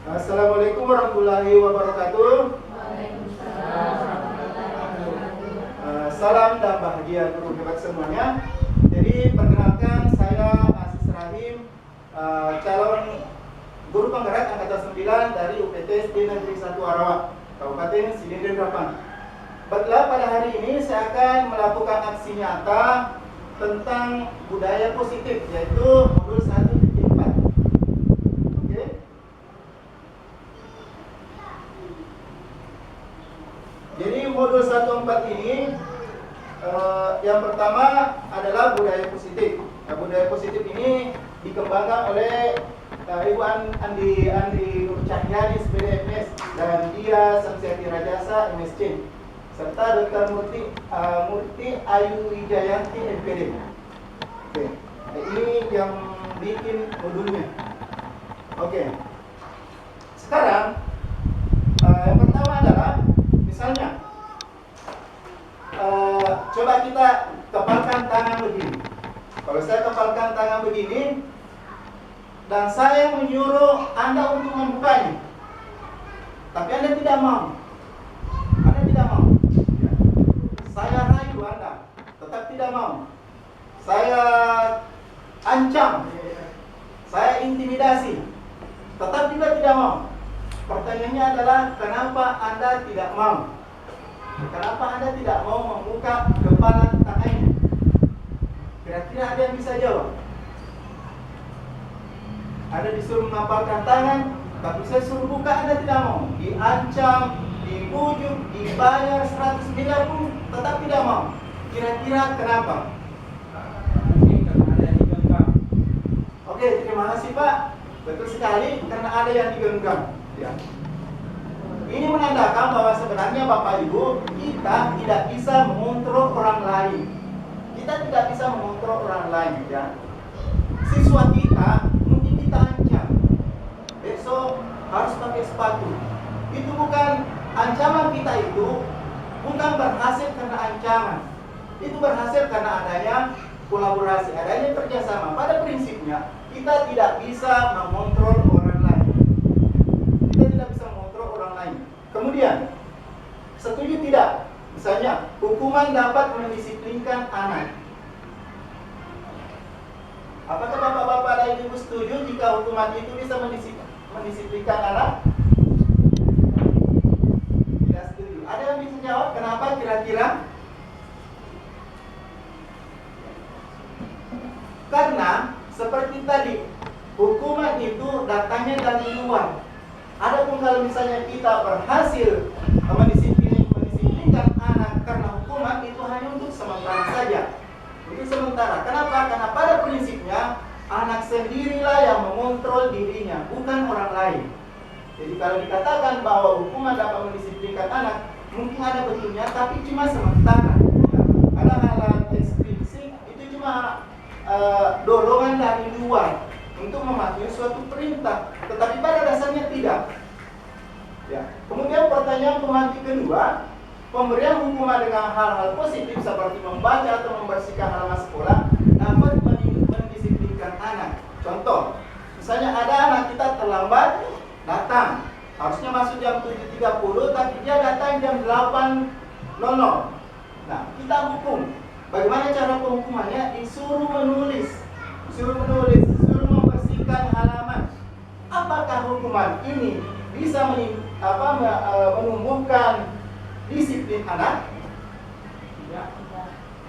Assalamualaikum warahmatullahi wabarakatuh. Salam dan bahagia guru hebat semuanya. Jadi perkenalkan, saya Aziz Rahim, calon guru penggerak angkatan 9 dari UPT SD Negeri 1 Arawak, Kabupaten Sidin Rapang. Baiklah, pada hari ini saya akan melakukan aksi nyata tentang budaya positif, yaitu modul 1.4. Jadi modul 1.4 ini yang pertama adalah budaya positif. Nah, budaya positif ini dikembangkan oleh Ibu Andi Nur Cahyani SPDMS dan dia Samsiati Rajasa MSC serta Dr. Murti Ayu Wijayanti MPD. Oke. Nah, ini yang bikin modulnya. Oke. Sekarang yang pertama adalah misalnya, coba kita kepalkan tangan begini. Kalau saya kepalkan tangan begini dan saya menyuruh Anda untuk membukanya, tapi Anda tidak mau. Anda tidak mau. Saya rayu Anda, tetap tidak mau. Saya ancam, saya intimidasi, tetap juga tidak mau. Pertanyaannya adalah, kenapa Anda tidak mau? Kenapa Anda tidak mau membuka kepala tangannya? Kira-kira ada yang bisa jawab? Anda disuruh mengapalkan tangan, tapi saya suruh buka, Anda tidak mau. Diancam, dibujuk, dibayar 100 miliar pun tetap tidak mau. Kira-kira kenapa? Mungkin karena ada yang digenggam. Oke, terima kasih Pak. Betul sekali, karena ada yang digenggam. Ya. Ini menandakan bahwa sebenarnya Bapak Ibu, kita tidak bisa mengontrol orang lain. Kita tidak bisa mengontrol orang lain, ya. Siswa kita mungkin kita ancam, besok harus pakai sepatu. Itu bukan ancaman kita, itu bukan berhasil karena ancaman. Itu berhasil karena adanya kolaborasi, adanya kerjasama. Pada prinsipnya kita tidak bisa mengontrol orang lain. Kita tidak bisa mengontrol orang lain. Kemudian, setuju tidak? Misalnya, hukuman dapat mendisiplinkan anak. Apakah bapak-bapak dan ibu setuju jika hukuman itu bisa mendisiplinkan anak? Tidak setuju. Ada yang bisa jawab kenapa kira-kira? Karena seperti tadi, hukuman itu datangnya dari luar. Adapun kalau misalnya kita berhasil mendisiplinkan anak karena hukuman, itu hanya untuk sementara saja. Untuk sementara. Kenapa? Karena pada prinsipnya anak sendirilah yang mengontrol dirinya, bukan orang lain. Jadi kalau dikatakan bahwa hukuman dapat mendisiplinkan anak, mungkin ada betulnya, tapi cuma sementara. Ada hal-hal ekstrinsi, itu cuma dorongan dari luar untuk mematuhi suatu perintah, tetapi pada dasarnya tidak. Ya. Kemudian pertanyaan pemantik kedua, pemberian hukuman dengan hal-hal positif seperti membaca atau membersihkan halaman sekolah dapat mendisiplinkan anak. Contoh, misalnya ada anak kita terlambat datang, harusnya masuk jam 7.30, tapi dia datang jam 8.00. Nah, kita hukum. Bagaimana cara penghukumannya? Disuruh menulis, disuruh membersihkan halaman. Apakah hukuman ini bisa menumbuhkan disiplin anak? Tidak.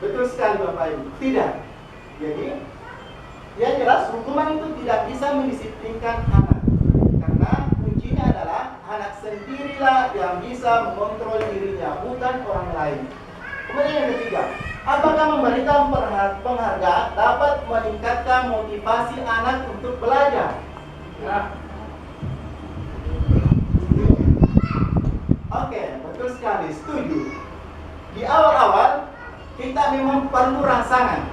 Betul sekali Bapak Ibu, tidak. Jadi, yang jelas hukuman itu tidak bisa mendisiplinkan anak, karena kuncinya adalah anak sendirilah yang bisa mengontrol dirinya, bukan orang lain. Kemudian yang ketiga, apakah memberikan penghargaan dapat meningkatkan motivasi anak untuk belajar? Ya. Oke, betul sekali, setuju. Di awal-awal kita memang perlu rangsangan.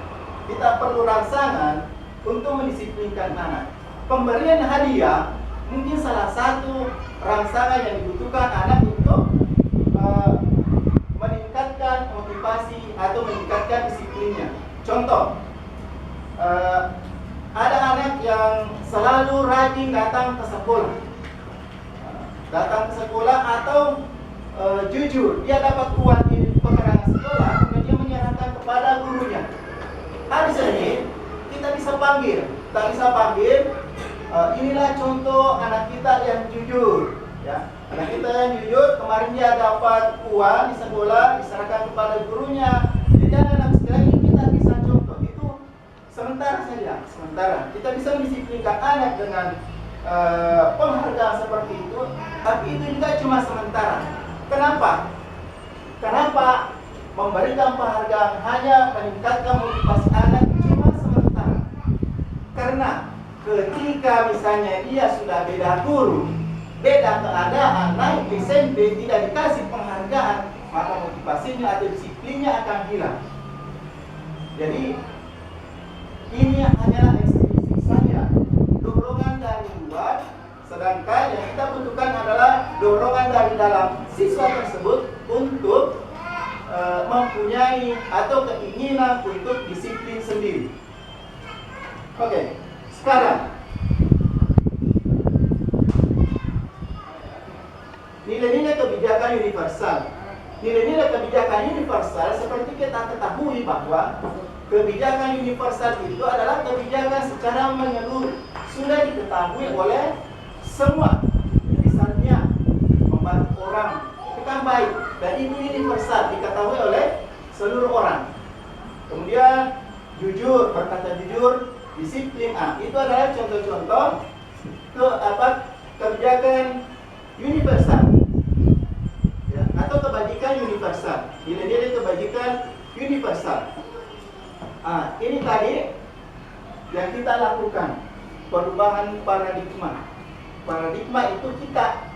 Kita perlu rangsangan untuk mendisiplinkan anak. Pemberian hadiah mungkin salah satu rangsangan yang dibutuhkan anak untuk meningkatkan motivasi atau meningkatkan disiplinnya. Contoh, ada anak yang selalu rajin datang ke sekolah. datang ke sekolah atau jujur dia dapat uang di pekarangan sekolah, kemudian dia menyerahkan kepada gurunya. Hari Senin kita bisa panggil, inilah contoh anak kita yang jujur, ya. Anak kita yang jujur, kemarin dia dapat uang di sekolah, diserahkan kepada gurunya. Jadi anak sekalian ini kita bisa contoh. Itu sementara saja, sementara. Kita bisa mendisiplinkan anak dengan penghargaan seperti itu, tapi itu juga cuma sementara. Kenapa memberikan penghargaan hanya meningkatkan motivasi anak cuma sementara? Karena ketika misalnya dia sudah beda guru, beda keadaan, naik SMP tidak dikasih penghargaan, maka motivasinya atau disiplinnya akan hilang. Jadi ini hanyalah ekstrinsi saja, dorongan dari luar, sedangkan yang kita butuhkan adalah dorongan dari dalam siswa tersebut untuk mempunyai atau keinginan untuk disiplin sendiri. Oke, sekarang nilai-nilai kebijakan universal. Nilai-nilai kebijakan universal seperti kita ketahui bahwa kebijakan universal itu adalah kebijakan secara menyeluruh, sudah diketahui oleh semua. Misalnya membantu orang itu kan baik, dan itu universal, diketahui oleh seluruh orang. Kemudian jujur, berkata jujur, disiplin, itu adalah contoh-contoh kebijakan universal, ya, atau kebajikan universal. Nilai-nilai kebajikan universal. Ini tadi yang kita lakukan, perubahan paradigma. Paradigma itu kita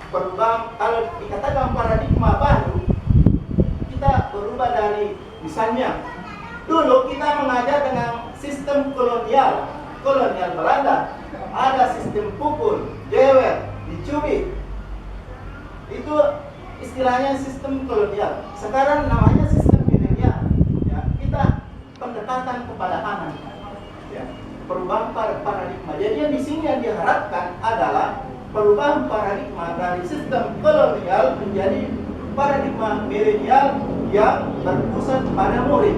perubahan, kalau dikatakan paradigma baru, kita berubah dari, misalnya dulu kita mengajar dengan sistem kolonial Belanda, ada sistem pukul, jewer, dicubit. Itu istilahnya sistem kolonial. Sekarang namanya sistem milenial. Ya, kita pendekatan kepada anak. Ya, perubahan paradigma. Jadi yang di sini yang diharapkan adalah perubahan paradigma dari sistem kolonial menjadi paradigma milenial yang berpusat pada murid.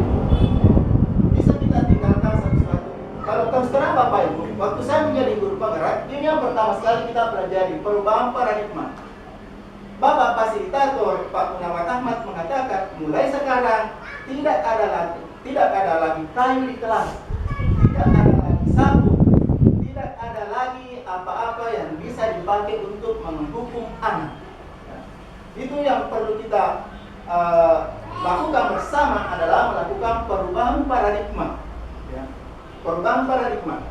Bisa kita tinggalkan satu-satu. Kalau terus terang Bapak Ibu, waktu saya menjadi guru penggerak, ini yang pertama sekali kita pelajari perubahan paradigma. Bapak fasilitator Pak Muhammad Ahmad mengatakan, mulai sekarang tidak ada lagi kayu di kelas, tidak ada lagi sapu, tidak ada lagi apa-apa yang bisa dipakai untuk menghukum anak. Itu yang perlu kita lakukan bersama, adalah melakukan perubahan paradigma. Ya. Perubahan paradigma.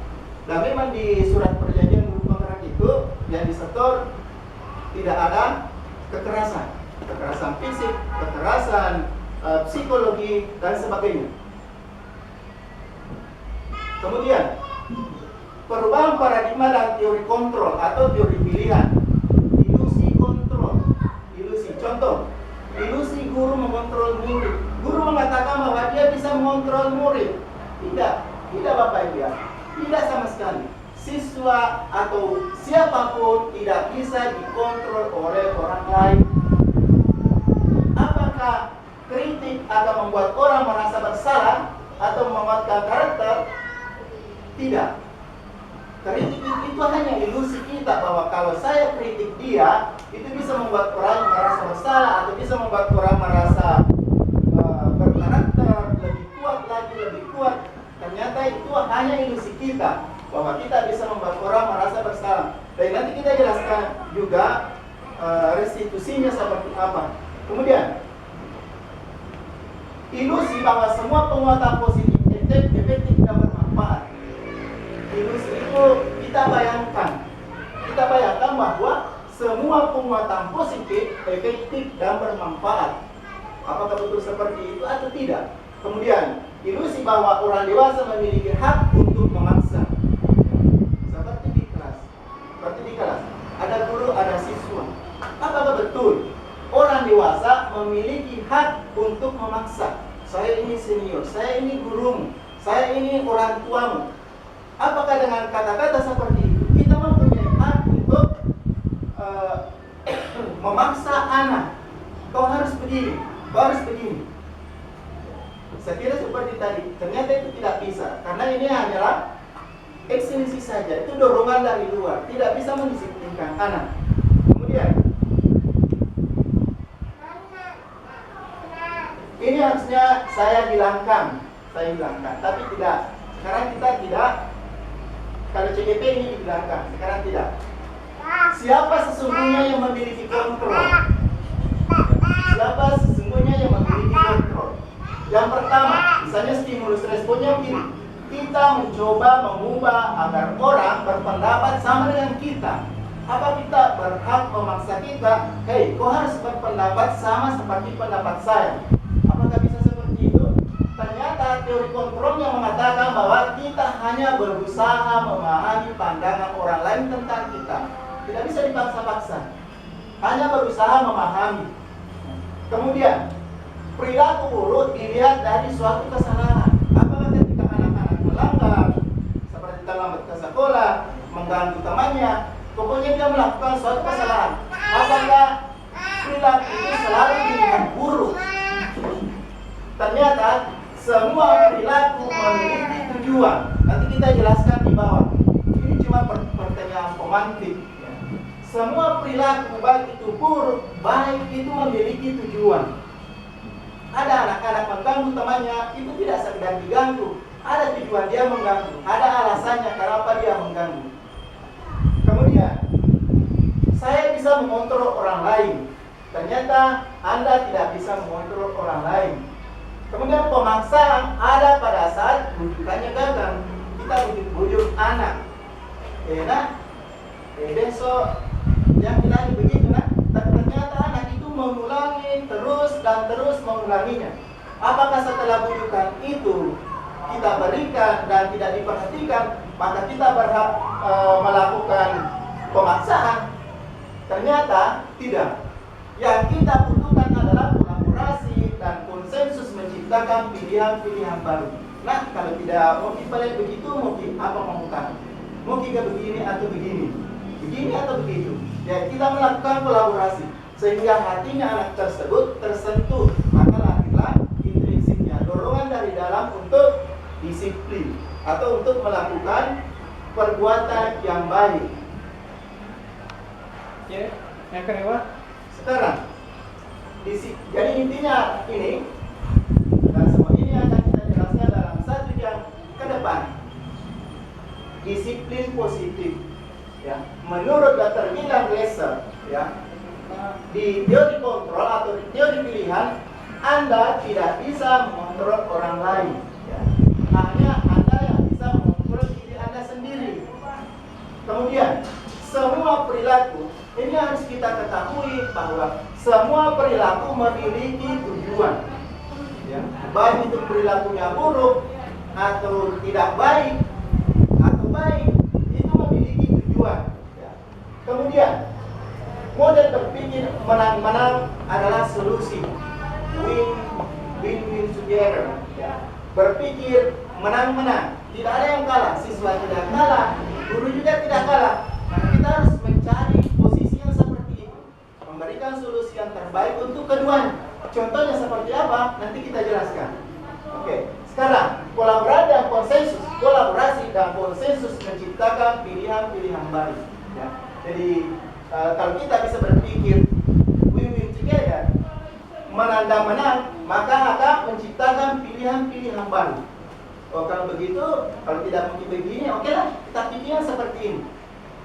Dan memang di surat perjanjian guru penggerak itu yang disetor tidak ada kekerasan fisik, kekerasan psikologi dan sebagainya. Kemudian perubahan paradigma dan teori kontrol atau teori pilihan. Ilusi kontrol, ilusi. Contoh, ilusi guru mengontrol murid. Guru mengatakan bahwa dia bisa mengontrol murid. Tidak Bapak Ibu ya. Tidak sama sekali. Siswa atau siapapun tidak bisa dikontrol oleh orang lain. Apakah kritik akan membuat orang merasa bersalah atau menguatkan karakter? Tidak. Kritik itu hanya ilusi kita, bahwa kalau saya kritik dia, itu bisa membuat orang merasa bersalah atau bisa membuat orang merasa berkarakter, lebih kuat lagi, lebih kuat. Ternyata itu hanya ilusi kita, bahwa kita bisa membuat orang merasa bersalah. Dan nanti kita jelaskan juga restitusinya seperti apa. Kemudian ilusi bahwa semua penguatan positif efektif dan bermanfaat. Ilusi itu kita bayangkan bahwa semua penguatan positif efektif dan bermanfaat. Apakah betul seperti itu atau tidak? Kemudian ilusi bahwa orang dewasa memiliki hak untuk memaksa. Seperti di kelas, ada guru, ada siswa. Apakah betul orang dewasa memiliki hak untuk memaksa? Saya ini senior, saya ini gurumu, saya ini orang tuamu. Apakah dengan kata-kata seperti itu kita mempunyai hak untuk di luar, tidak bisa mendisiplinkan anak. Kemudian ini harusnya saya hilangkan, tapi tidak. Sekarang kita tidak. Kalau CGP ini dihilangkan, sekarang tidak. Siapa sesungguhnya yang memiliki kontrol? Siapa sesungguhnya yang memiliki kontrol? Yang pertama, misalnya stimulus responnya begini. Kita mencoba mengubah agar orang berpendapat sama dengan kita. Apa kita berhak memaksa kita? Hei, kau harus berpendapat sama seperti pendapat saya. Apakah bisa seperti itu? Ternyata teori kontrol yang mengatakan bahwa kita hanya berusaha memahami pandangan orang lain tentang kita. Tidak bisa dipaksa-paksa. Hanya berusaha memahami. Kemudian, perilaku buruk dilihat dari suatu kesalahan. Apakah ketika anak-anak melanggar, seperti terlambat ke sekolah, mengganggu temannya, pokoknya dia melakukan suatu kesalahan. Apakah perilaku itu selalu dilihat buruk? Ternyata semua perilaku memiliki tujuan. Nanti kita jelaskan di bawah. Ini cuma pertanyaan pemantik. Semua perilaku baik itu buruk, baik itu memiliki tujuan. Ada anak-anak mengganggu temannya, itu tidak sekedar diganggu. Ada tujuan dia mengganggu, ada alasannya kenapa dia mengganggu. Kemudian, saya bisa mengontrol orang lain. Ternyata Anda tidak bisa mengontrol orang lain. Kemudian pemaksaan ada pada saat rujukannya gagal. Kita bujuk anak. Besok yang bilang begitu nah. Tapi ternyata anak itu mengulangi terus dan terus mengulanginya. Apakah setelah bujukan itu kita berikan dan tidak diperhatikan, maka kita berhak melakukan pemaksaan? Ternyata tidak. Yang kita butuhkan adalah kolaborasi dan konsensus menciptakan pilihan-pilihan baru. Nah, kalau tidak mungkin balik begitu, mungkin apa mahukan? Mungkin begini atau begini, begini atau begitu. Ya, kita melakukan kolaborasi sehingga hatinya anak tersebut tersentuh, maka lahirlah intrinsiknya, dorongan dari dalam untuk disiplin atau untuk melakukan perbuatan yang baik. Ya, yang kedua. Sekarang, jadi intinya ini dan semua ini akan kita jelaskan dalam satu jam ke depan. Disiplin positif, ya. Menurut Dr. William Glasser, ya, di teori kontrol atau di teori pilihan, Anda tidak bisa mengontrol orang lain, ya. Hanya Anda yang bisa mengontrol diri Anda sendiri. Kemudian, semua perilaku ini harus kita ketahui bahwa semua perilaku memiliki tujuan, ya. Baik itu perilakunya buruk atau tidak baik atau baik, itu memiliki tujuan, ya. Kemudian model berpikir menang-menang adalah solusi, win-win together, ya. Berpikir menang-menang, tidak ada yang kalah, siswa tidak kalah, guru juga tidak kalah. Nah, kita harus mencari posisi yang seperti itu, memberikan solusi yang terbaik untuk keduanya. Contohnya seperti apa? Nanti kita jelaskan. Oke, sekarang kolaborasi dan konsensus menciptakan pilihan-pilihan baru. Ya. Jadi kalau kita bisa berpikir win-win together, menang-menang, maka akan menciptakan pilihan-pilihan baru. Oh, kalau begitu, kalau tidak mungkin begini, oke lah, kita pikirnya seperti ini.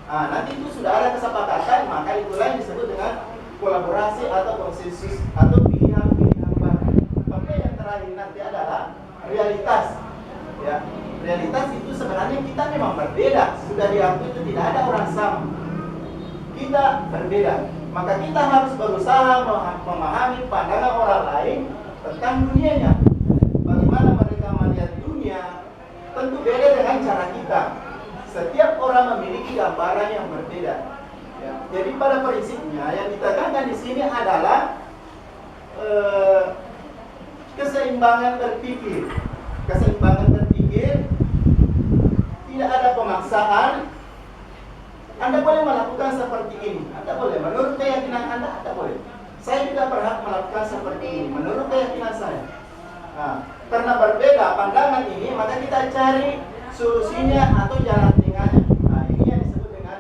Nanti itu sudah ada kesepakatan, maka itulah yang disebut dengan kolaborasi atau konsensus atau pilihan-pilihan baru. Oke, yang terakhir nanti adalah realitas. Ya, realitas itu sebenarnya kita memang berbeda. Sudah diakui itu tidak ada orang sama. Kita berbeda. Maka kita harus berusaha memahami pandangan orang lain tentang dunianya. Bagaimana mereka melihat dunia, tentu beda dengan cara kita. Setiap orang memiliki gambaran yang berbeda. Ya. Jadi pada prinsipnya yang ditekankan di sini adalah keseimbangan berpikir. Keseimbangan berpikir, tidak ada pemaksaan. Anda boleh melakukan seperti ini. Anda boleh, menurut keyakinan Anda boleh. Saya juga berhak melakukan seperti ini, menurut keyakinan saya. Nah, karena berbeda pandangan ini, maka kita cari solusinya atau jalan tengahnya. Nah, ini yang disebut dengan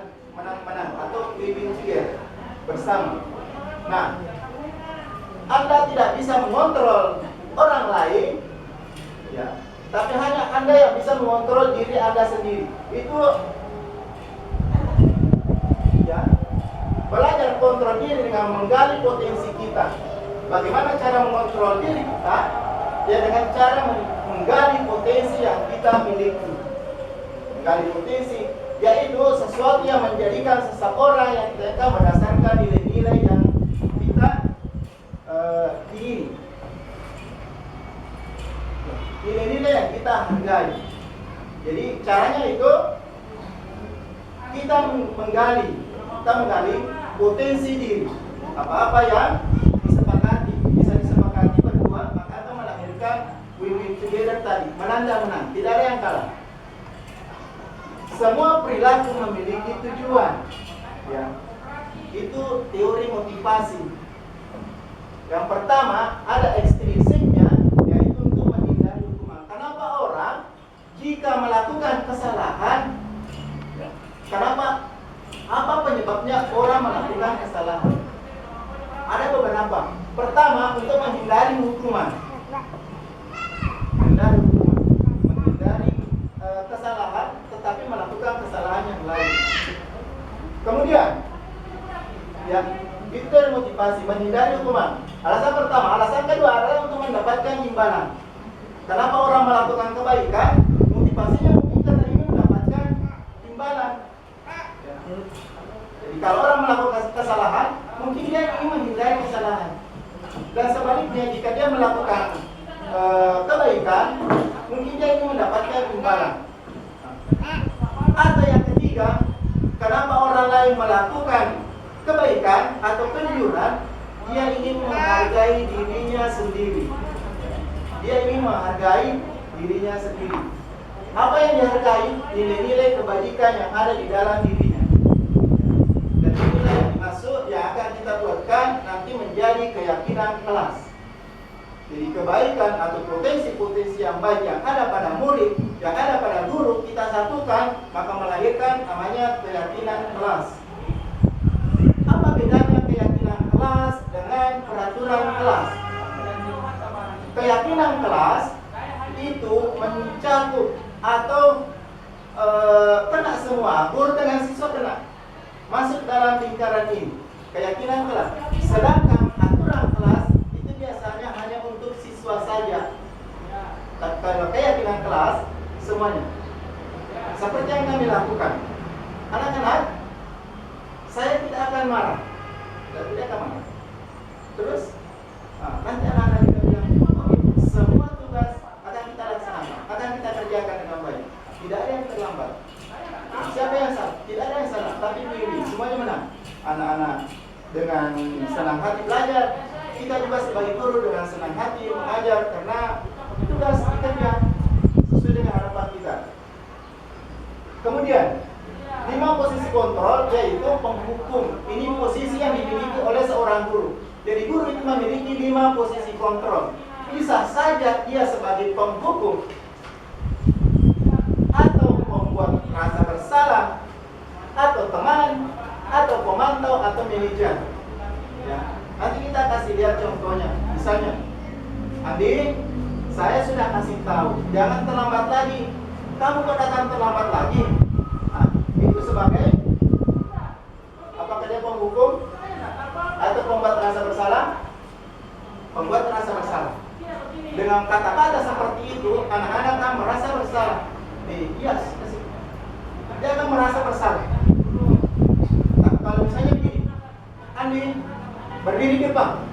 bersama. Nah, Anda tidak bisa mengontrol orang lain, ya, tapi hanya Anda yang bisa mengontrol diri Anda sendiri. Itu, ya, belajar kontrol diri dengan menggali potensi kita. Bagaimana cara mengontrol diri kita? Ya, dengan cara menggali potensi yang kita miliki. Menggali potensi, yaitu sesuatu yang menjadikan seseorang yang kita berdasarkan nilai-nilai yang kita ingini. Nilai-nilai yang kita hargai. Jadi caranya itu kita menggali potensi diri. Apa-apa yang bisa disepakati berdua, maka akan melahirkan win-win together tadi, menang dan menang, tidak ada yang kalah. Semua perilaku memiliki tujuan, ya. Itu teori motivasi. Yang pertama, ada ekstrinsiknya, yaitu untuk menghindari hukuman. Kenapa orang jika melakukan kesalahan, ya, apa penyebabnya orang melakukan kesalahan? Ada beberapa. Pertama, untuk menghindari hukuman. Menghindari kesalahan, tetapi melakukan kesalahan yang lain. Kemudian, ya, itu motivasi menghindari hukuman. Alasan pertama. Alasan kedua adalah untuk mendapatkan imbalan. Kenapa orang melakukan kebaikan? Motivasinya mungkin karena ingin mendapatkan imbalan. Ya. Jadi kalau orang melakukan kesalahan, mungkin dia ingin menghindari kesalahan. Dan sebaliknya, jika dia melakukan kebaikan, mungkin dia ingin mendapatkan imbalan. Atau yang ketiga, kenapa orang lain melakukan kebaikan atau kejujuran? Dia ingin menghargai dirinya sendiri. Dia ingin menghargai dirinya sendiri. Apa yang dihargai? Nilai-nilai kebajikan yang ada di dalam dirinya. Dan inilah yang dimaksud yang akan kita buatkan nanti menjadi keyakinan kelas. Jadi kebaikan atau potensi-potensi yang baik yang ada pada murid, yang ada pada guru, kita satukan, maka melahirkan namanya keyakinan kelas. Apa bedanya keyakinan kelas dengan peraturan kelas? Keyakinan kelas itu mencakup atau kena semua, guru dengan siswa kena, masuk dalam lingkaran ini, keyakinan kelas. Sedangkan aturan kelas itu biasanya hanya untuk siswa saja. Kalau keyakinan kelas semuanya. Seperti yang kami lakukan, anak-anak, saya tidak akan marah, tidak akan marah. Terus nanti anak-anak kita bilang, oke, semua tugas akan kita laksanakan, akan kita kerjakan dengan baik. Tidak ada yang terlambat. Siapa yang salah? Tidak ada yang salah, tapi pilih, semuanya menang. Anak-anak dengan senang hati belajar, kita juga sebagai guru dengan senang hati mengajar, karena tugas dikerja sesuai dengan harapan kita. Kemudian 5 posisi kontrol, yaitu penghukum. Ini posisi yang dimiliki oleh seorang guru. Jadi guru itu memiliki 5 posisi kontrol. Bisa saja dia sebagai penghukum, atau membuat rasa bersalah, atau teman, atau pemantau, atau manajer. Ya. Nanti kita kasih lihat contohnya. Misalnya, Andi, saya sudah kasih tahu, jangan terlambat lagi. Kamu kok datang terlambat lagi? Nah, itu sebagai apakah dia penghukum atau pembuat rasa bersalah? Pembuat rasa bersalah. Dengan kata-kata seperti itu, anak-anak akan merasa bersalah. Yes, dia akan merasa bersalah. Nah, kalau misalnya begini, Andi, berdiri di depan,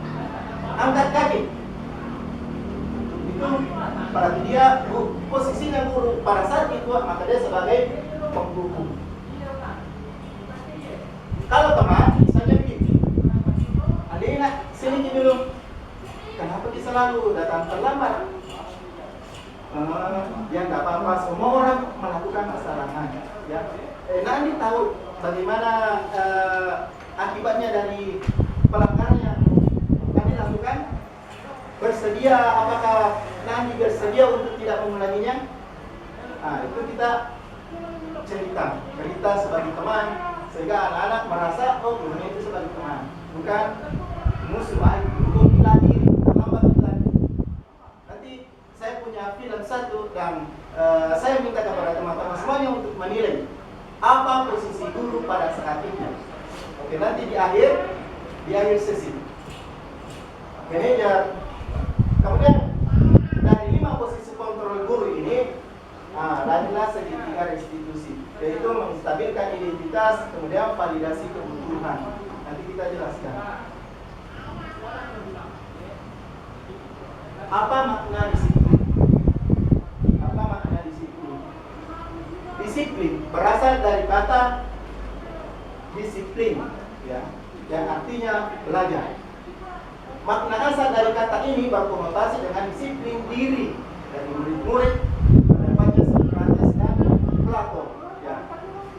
angkat kaki. Itu berarti dia posisinya guru pada saat itu, maka dia sebagai penghukum. Kalau teman, misalnya begini, Andi, sini dulu. Kenapa dia selalu datang terlambat? Ya nggak apa-apa, semua orang melakukan kesalahan. Ya, Andi tahu bagaimana akibatnya dari pelanggaran yang Andi lakukan. Bersedia, apakah Andi bersedia untuk tidak mengulanginya? Nah, itu kita cerita sebagai teman, sehingga anak-anak merasa, oh, gurunya itu sebagai teman. bukan musuh. Untuk bela diri, terlambat bela diri. Nanti saya punya film satu dan saya minta kepada teman-teman semuanya untuk menilai apa posisi guru pada saat itu. Oke, nanti di akhir sesi. Manajer. Kemudian dari 5 posisi kontrol guru ini, lanjutlah segitiga restitusi, yaitu menstabilkan identitas, kemudian validasi kebutuhan. Nanti kita jelaskan. Apa makna disiplin? Apa makna disiplin? Disiplin berasal dari kata disiplin, ya, yang artinya belajar. Makna asal dari kata ini berkonotasi dengan disiplin diri dari murid-murid pada Sokrates dan Plato. Ya.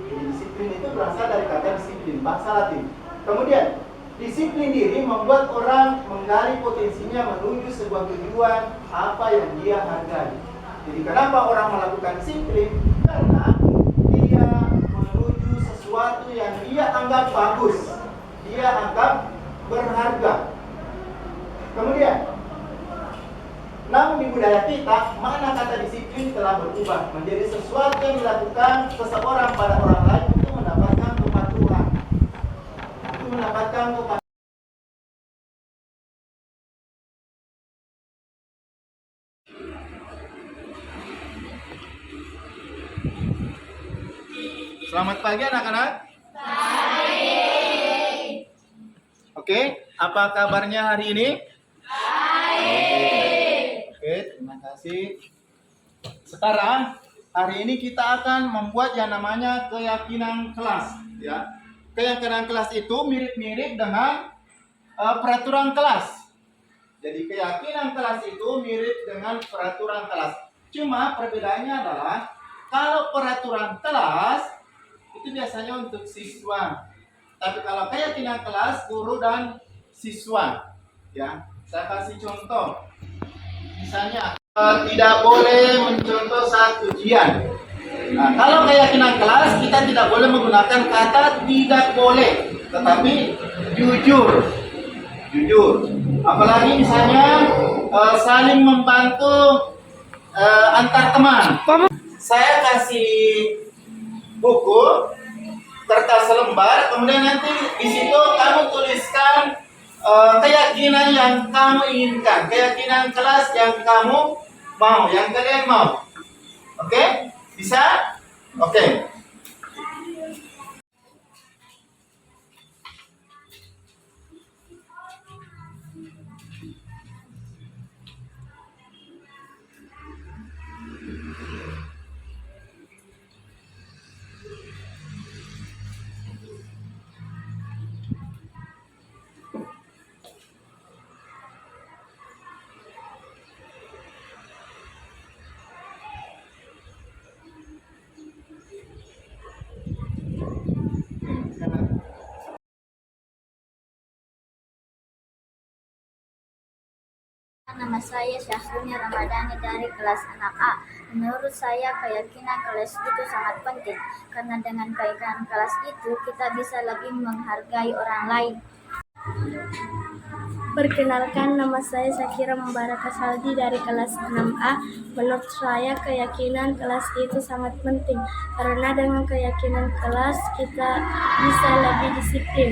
Jadi disiplin itu berasal dari kata disiplin, bahasa Latin. Kemudian disiplin diri membuat orang menggali potensinya menuju sebuah tujuan apa yang dia hargai. Jadi kenapa orang melakukan disiplin? Karena dia menuju sesuatu yang dia anggap bagus, dia anggap berharga. Kemudian, namun di budaya kita, makna kata disiplin telah berubah menjadi sesuatu yang dilakukan seseorang pada orang lain untuk mendapatkan kepatuhan. Untuk mendapatkan kepatuhan. Selamat pagi anak-anak. Oke, apa kabarnya hari ini? Oke, terima kasih. Sekarang hari ini kita akan membuat yang namanya keyakinan kelas, ya. Keyakinan kelas itu mirip-mirip dengan peraturan kelas. Jadi keyakinan kelas itu mirip dengan peraturan kelas. Cuma perbedaannya adalah kalau peraturan kelas itu biasanya untuk siswa. Tapi kalau keyakinan kelas guru dan siswa, ya. Saya kasih contoh. Misalnya tidak boleh mencontoh saat ujian. Nah, kalau keyakinan kelas kita tidak boleh menggunakan kata tidak boleh, tetapi jujur. Apalagi misalnya saling membantu antar teman. Saya kasih buku, kertas selembar, kemudian nanti di situ kamu tuliskan keyakinan yang kamu inginkan, keyakinan kelas yang kamu mau, yang kalian mau. Oke? Bisa? Oke. Nama saya Syahrini Ramadhani dari kelas anak A. Menurut saya keyakinan kelas itu sangat penting karena dengan keyakinan kelas itu kita bisa lebih menghargai orang lain. Perkenalkan, nama saya Syakira Mubaraka Saldi dari kelas 6A. Menurut saya keyakinan kelas itu sangat penting karena dengan keyakinan kelas kita bisa lebih disiplin.